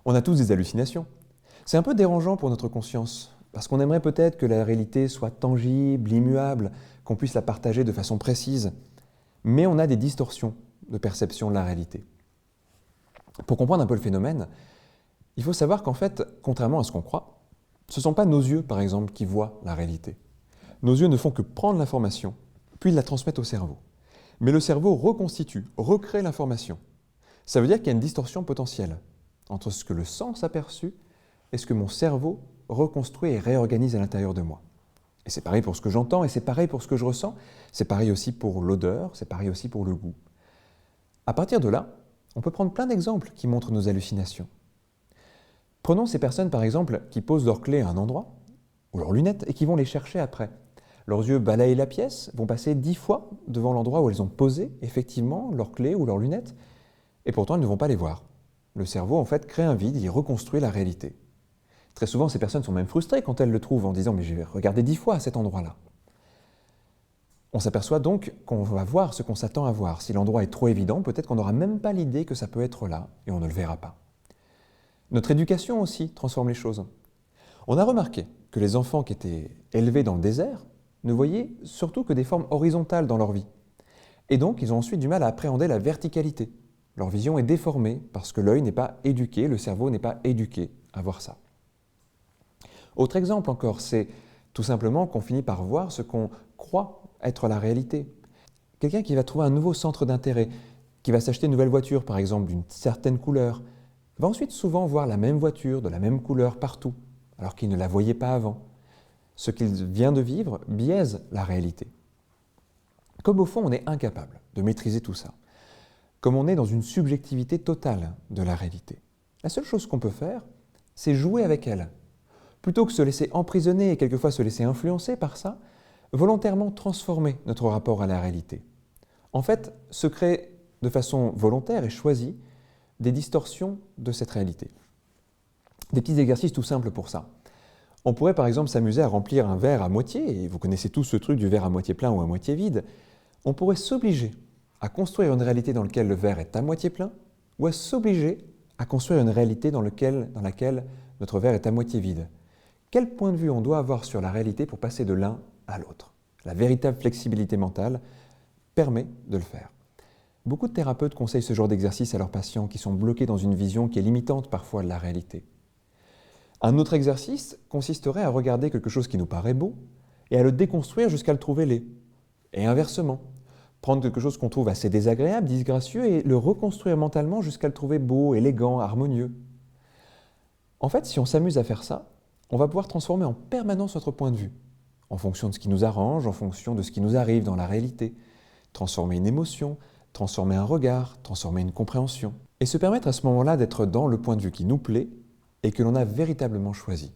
On a tous des hallucinations. C'est un peu dérangeant pour notre conscience, parce qu'on aimerait peut-être que la réalité soit tangible, immuable, qu'on puisse la partager de façon précise. Mais on a des distorsions de perception de la réalité. Pour comprendre un peu le phénomène, il faut savoir qu'en fait, contrairement à ce qu'on croit, ce ne sont pas nos yeux, par exemple, qui voient la réalité. Nos yeux ne font que prendre l'information, puis la transmettre au cerveau. Mais le cerveau reconstitue, recrée l'information. Ça veut dire qu'il y a une distorsion potentielle entre ce que le sens a perçu et ce que mon cerveau reconstruit et réorganise à l'intérieur de moi. Et c'est pareil pour ce que j'entends, et c'est pareil pour ce que je ressens, c'est pareil aussi pour l'odeur, c'est pareil aussi pour le goût. À partir de là, on peut prendre plein d'exemples qui montrent nos hallucinations. Prenons ces personnes par exemple qui posent leurs clés à un endroit, ou leurs lunettes, et qui vont les chercher après. Leurs yeux balayent la pièce, vont passer 10 fois devant l'endroit où elles ont posé effectivement leurs clés ou leurs lunettes, et pourtant elles ne vont pas les voir. Le cerveau en fait crée un vide, il reconstruit la réalité. Très souvent ces personnes sont même frustrées quand elles le trouvent en disant « mais j'ai regardé 10 fois à cet endroit-là ». On s'aperçoit donc qu'on va voir ce qu'on s'attend à voir. Si l'endroit est trop évident, peut-être qu'on n'aura même pas l'idée que ça peut être là, et on ne le verra pas. Notre éducation aussi transforme les choses. On a remarqué que les enfants qui étaient élevés dans le désert ne voyaient surtout que des formes horizontales dans leur vie. Et donc, ils ont ensuite du mal à appréhender la verticalité. Leur vision est déformée parce que l'œil n'est pas éduqué, le cerveau n'est pas éduqué à voir ça. Autre exemple encore, c'est tout simplement qu'on finit par voir ce qu'on croit être la réalité. Quelqu'un qui va trouver un nouveau centre d'intérêt, qui va s'acheter une nouvelle voiture par exemple d'une certaine couleur, va ensuite souvent voir la même voiture de la même couleur partout, alors qu'il ne la voyait pas avant. Ce qu'il vient de vivre biaise la réalité. Comme au fond on est incapable de maîtriser tout ça, comme on est dans une subjectivité totale de la réalité, la seule chose qu'on peut faire, c'est jouer avec elle. Plutôt que se laisser emprisonner et quelquefois se laisser influencer par ça, volontairement transformer notre rapport à la réalité. En fait, se créer de façon volontaire et choisie des distorsions de cette réalité. Des petits exercices tout simples pour ça. On pourrait par exemple s'amuser à remplir un verre à moitié, et vous connaissez tous ce truc du verre à moitié plein ou à moitié vide. On pourrait s'obliger à construire une réalité dans laquelle le verre est à moitié plein, ou à s'obliger à construire une réalité dans laquelle notre verre est à moitié vide. Quel point de vue on doit avoir sur la réalité pour passer de l'un à l'autre? La véritable flexibilité mentale permet de le faire. Beaucoup de thérapeutes conseillent ce genre d'exercice à leurs patients qui sont bloqués dans une vision qui est limitante parfois de la réalité. Un autre exercice consisterait à regarder quelque chose qui nous paraît beau et à le déconstruire jusqu'à le trouver laid. Et inversement, prendre quelque chose qu'on trouve assez désagréable, disgracieux, et le reconstruire mentalement jusqu'à le trouver beau, élégant, harmonieux. En fait, si on s'amuse à faire ça, on va pouvoir transformer en permanence notre point de vue, en fonction de ce qui nous arrange, en fonction de ce qui nous arrive dans la réalité, transformer une émotion, transformer un regard, transformer une compréhension, et se permettre à ce moment-là d'être dans le point de vue qui nous plaît et que l'on a véritablement choisi.